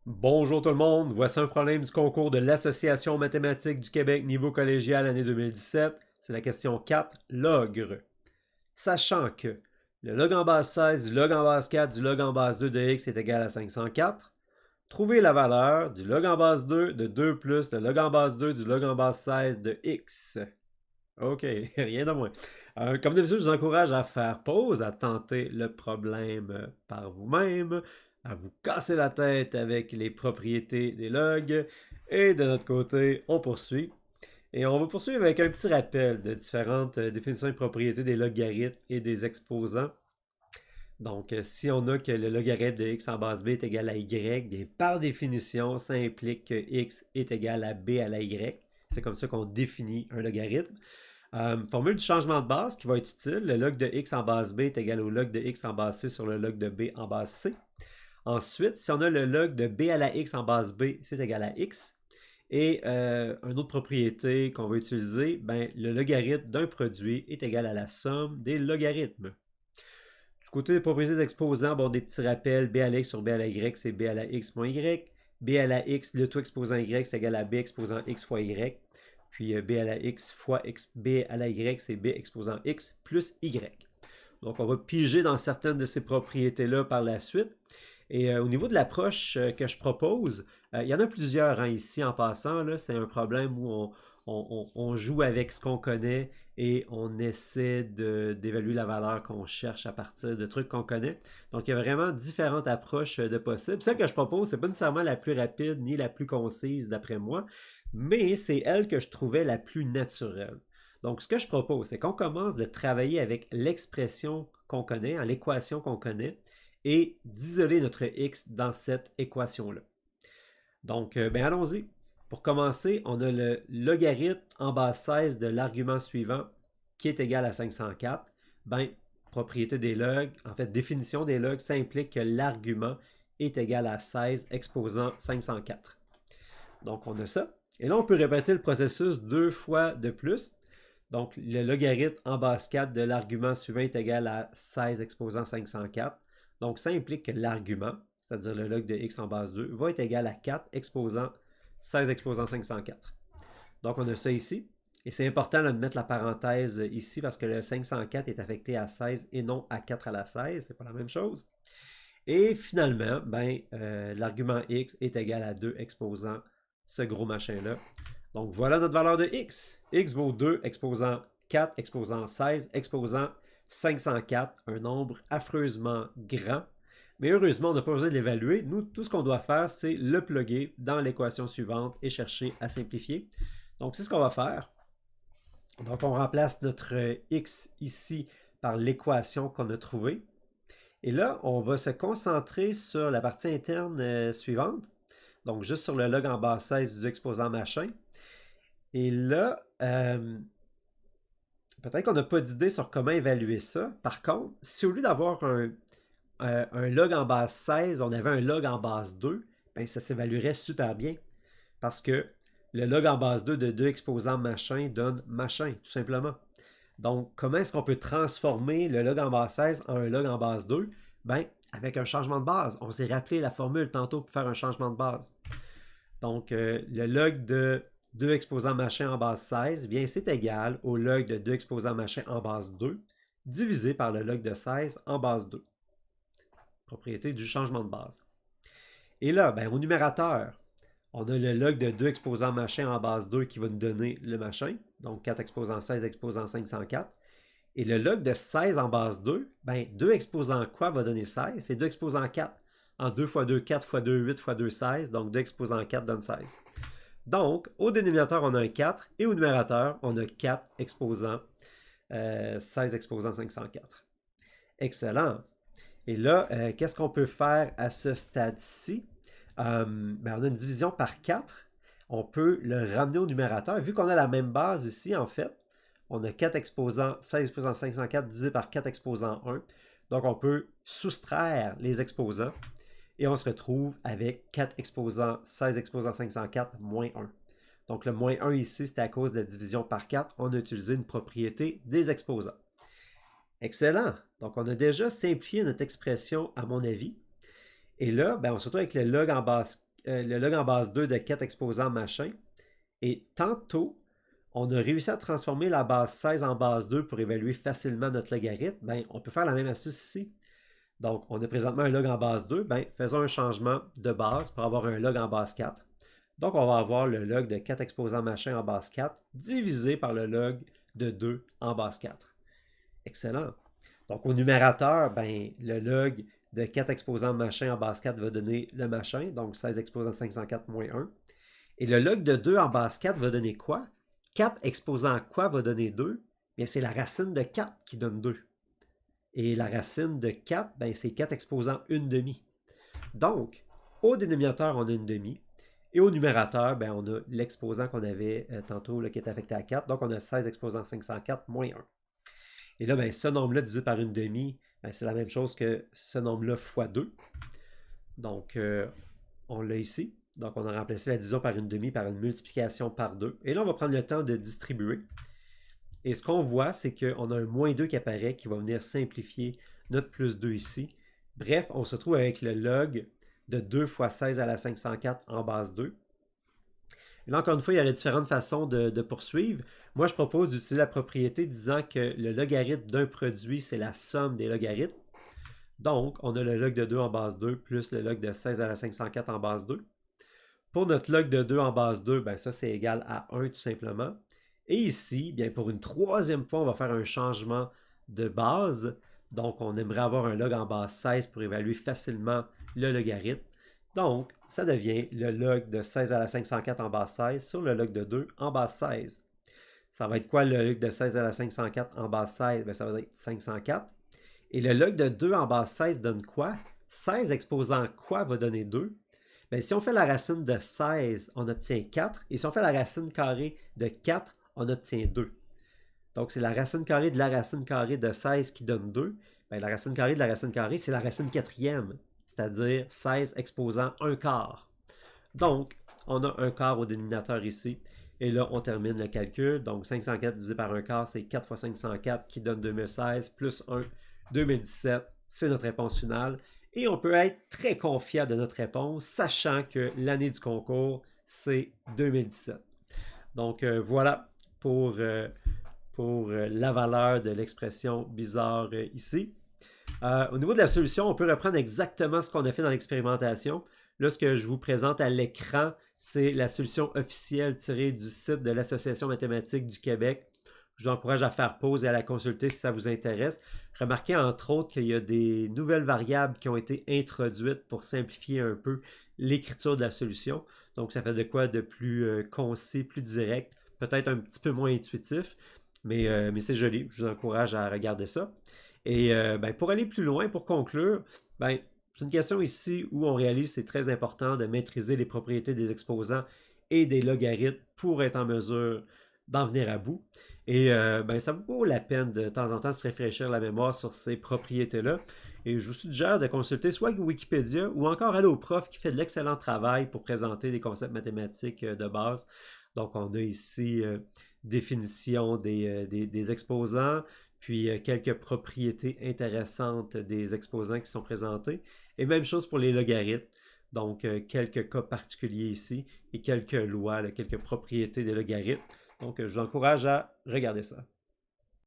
Bonjour tout le monde, voici un problème du concours de l'Association mathématique du Québec niveau collégial année 2017. C'est la question 4, logre. Sachant que le log en base 16 du log en base 4 du log en base 2 de x est égal à 504, trouvez la valeur du log en base 2 de 2 plus le log en base 2 du log en base 16 de x. OK, rien de moins. Comme d'habitude, je vous encourage à faire pause, à tenter le problème par vous-même, à vous casser la tête avec les propriétés des logs. Et de notre côté, on poursuit. Et on va poursuivre avec un petit rappel de différentes définitions et propriétés des logarithmes et des exposants. Donc, si on a que le logarithme de x en base b est égal à y, bien par définition, ça implique que x est égal à b à la y. C'est comme ça qu'on définit un logarithme. Formule du changement de base qui va être utile. Le log de x en base b est égal au log de x en base c sur le log de b en base c. Ensuite, si on a le log de b à la x en base b, c'est égal à x. Et une autre propriété qu'on va utiliser, ben, le logarithme d'un produit est égal à la somme des logarithmes. Du côté des propriétés d'exposants, bon, des petits rappels, b à la x sur b à la y, c'est b à la x moins y. B à la x, le tout exposant y, c'est égal à b exposant x fois y. Puis b à la x fois b à la y, c'est b exposant x plus y. Donc, on va piger dans certaines de ces propriétés-là par la suite. Et au niveau de l'approche que je propose, il y en a plusieurs hein, ici en passant. C'est un problème où on joue avec ce qu'on connaît et on essaie d'évaluer la valeur qu'on cherche à partir de trucs qu'on connaît. Donc, il y a vraiment différentes approches de possibles. Celle que je propose, c'est pas nécessairement la plus rapide ni la plus concise d'après moi, mais c'est elle que je trouvais la plus naturelle. Donc, ce que je propose, c'est qu'on commence de travailler avec l'expression qu'on connaît, l'équation qu'on connaît, et d'isoler notre x dans cette équation-là. Donc, ben allons-y. Pour commencer, on a le logarithme en base 16 de l'argument suivant qui est égal à 504. Ben, propriété des logs, en fait, définition des logs, ça implique que l'argument est égal à 16 exposant 504. Donc, on a ça. Et là, on peut répéter le processus deux fois de plus. Donc, le logarithme en base 4 de l'argument suivant est égal à 16 exposant 504. Donc, ça implique que l'argument, c'est-à-dire le log de x en base 2, va être égal à 4 exposant 16 exposant 504. Donc, on a ça ici. Et c'est important de mettre la parenthèse ici parce que le 504 est affecté à 16 et non à 4 à la 16. C'est pas la même chose. Et finalement, ben, l'argument x est égal à 2 exposant ce gros machin-là. Donc, voilà notre valeur de x. X vaut 2 exposant 4 exposant 16 exposant 504, un nombre affreusement grand. Mais heureusement, on n'a pas besoin de l'évaluer. Nous, tout ce qu'on doit faire, c'est le plugger dans l'équation suivante et chercher à simplifier. Donc, c'est ce qu'on va faire. Donc, on remplace notre x ici par l'équation qu'on a trouvée. Et là, on va se concentrer sur la partie interne suivante. Donc, juste sur le log en base 16 du exposant machin. Et là, peut-être qu'on n'a pas d'idée sur comment évaluer ça. Par contre, si au lieu d'avoir un log en base 16, on avait un log en base 2, ben ça s'évaluerait super bien. Parce que le log en base 2 de 2 exposants machin donne machin, tout simplement. Donc, comment est-ce qu'on peut transformer le log en base 16 en un log en base 2? Ben, avec un changement de base. On s'est rappelé la formule tantôt pour faire un changement de base. Donc, le log de 2 exposants machin en base 16, bien, c'est égal au log de 2 exposants machin en base 2, divisé par le log de 16 en base 2. Propriété du changement de base. Et là, ben, au numérateur, on a le log de 2 exposants machin en base 2 qui va nous donner le machin, donc 4 exposants 16 exposants 504. Et le log de 16 en base 2, ben 2 exposants quoi va donner 16? C'est 2 exposants 4. En 2 fois 2, 4 fois 2, 8 fois 2, 16. Donc 2 exposants 4 donne 16. Donc, au dénominateur, on a un 4 et au numérateur, on a 4 exposants 16 exposants 504. Excellent. Et là, qu'est-ce qu'on peut faire à ce stade-ci? Ben, on a une division par 4. On peut le ramener au numérateur. Vu qu'on a la même base ici, en fait, on a 4 exposants, 16 exposants 504 divisé par 4 exposants 1. Donc, on peut soustraire les exposants et on se retrouve avec 4 exposants, 16 exposants 504 moins 1. Donc, le moins 1 ici, c'est à cause de la division par 4. On a utilisé une propriété des exposants. Excellent. Donc, on a déjà simplifié notre expression, à mon avis. Et là, ben, on se retrouve avec le log en base le log en base 2 de 4 exposants machin. Et tantôt, on a réussi à transformer la base 16 en base 2 pour évaluer facilement notre logarithme. Ben, on peut faire la même astuce ici. Donc, on a présentement un log en base 2. Ben, faisons un changement de base pour avoir un log en base 4. Donc, on va avoir le log de 4 exposants machin en base 4 divisé par le log de 2 en base 4. Excellent. Donc, au numérateur, ben, le log de 4 exposants machin en base 4 va donner le machin, donc 16 exposants 504 moins 1. Et le log de 2 en base 4 va donner quoi? 4 exposant quoi va donner 2? Bien, c'est la racine de 4 qui donne 2. Et la racine de 4, ben, c'est 4 exposant 1 demi. Donc, au dénominateur, on a 1 demi. Et au numérateur, ben, on a l'exposant qu'on avait tantôt là, qui est affecté à 4. Donc, on a 16 exposant 504 moins 1. Et là, ben, ce nombre-là divisé par 1 demi, ben, c'est la même chose que ce nombre-là fois 2. Donc, on l'a ici. Donc, on a remplacé la division par 1 demi par une multiplication par 2. Et là, on va prendre le temps de distribuer. Et ce qu'on voit, c'est qu'on a un moins 2 qui apparaît, qui va venir simplifier notre plus 2 ici. Bref, on se trouve avec le log de 2 fois 16 à la 504 en base 2. Et là, encore une fois, il y a différentes façons de poursuivre. Moi, je propose d'utiliser la propriété disant que le logarithme d'un produit, c'est la somme des logarithmes. Donc, on a le log de 2 en base 2 plus le log de 16 à la 504 en base 2. Pour notre log de 2 en base 2, ben ça, c'est égal à 1 tout simplement. Et ici, bien, pour une troisième fois, on va faire un changement de base. Donc, on aimerait avoir un log en base 16 pour évaluer facilement le logarithme. Donc, ça devient le log de 16 à la 504 en base 16 sur le log de 2 en base 16. Ça va être quoi le log de 16 à la 504 en base 16? Bien, ça va être 504. Et le log de 2 en base 16 donne quoi? 16 exposant quoi va donner 2? Bien, si on fait la racine de 16, on obtient 4. Et si on fait la racine carrée de 4, on obtient 2. Donc, c'est la racine carrée de la racine carrée de 16 qui donne 2. Bien, la racine carrée de la racine carrée, c'est la racine quatrième, c'est-à-dire 16 exposant 1 quart. Donc, on a 1 quart au dénominateur ici. Et là, on termine le calcul. Donc, 504 divisé par 1 quart, c'est 4 fois 504 qui donne 2016 plus 1, 2017. C'est notre réponse finale. Et on peut être très confiant de notre réponse, sachant que l'année du concours, c'est 2017. Donc, voilà pour la valeur de l'expression bizarre ici. Au niveau de la solution, on peut reprendre exactement ce qu'on a fait dans l'expérimentation. Là, ce que je vous présente à l'écran, c'est la solution officielle tirée du site de l'Association mathématique du Québec. Je vous encourage à faire pause et à la consulter si ça vous intéresse. Remarquez entre autres qu'il y a des nouvelles variables qui ont été introduites pour simplifier un peu l'écriture de la solution. Donc, ça fait de quoi de plus concis, plus direct, peut-être un petit peu moins intuitif, mais c'est joli. Je vous encourage à regarder ça. Et ben, pour aller plus loin, pour conclure, ben, c'est une question ici où on réalise que c'est très important de maîtriser les propriétés des exposants et des logarithmes pour être en mesure d'en venir à bout. Et ben, ça vaut la peine de temps en temps se réfléchir la mémoire sur ces propriétés-là. Et je vous suggère de consulter soit Wikipédia ou encore AlloProf qui fait de l'excellent travail pour présenter des concepts mathématiques de base. Donc, on a ici définition des exposants, puis quelques propriétés intéressantes des exposants qui sont présentés. Et même chose pour les logarithmes. Donc, quelques cas particuliers ici et quelques lois, quelques propriétés des logarithmes. Donc, je vous encourage à regarder ça.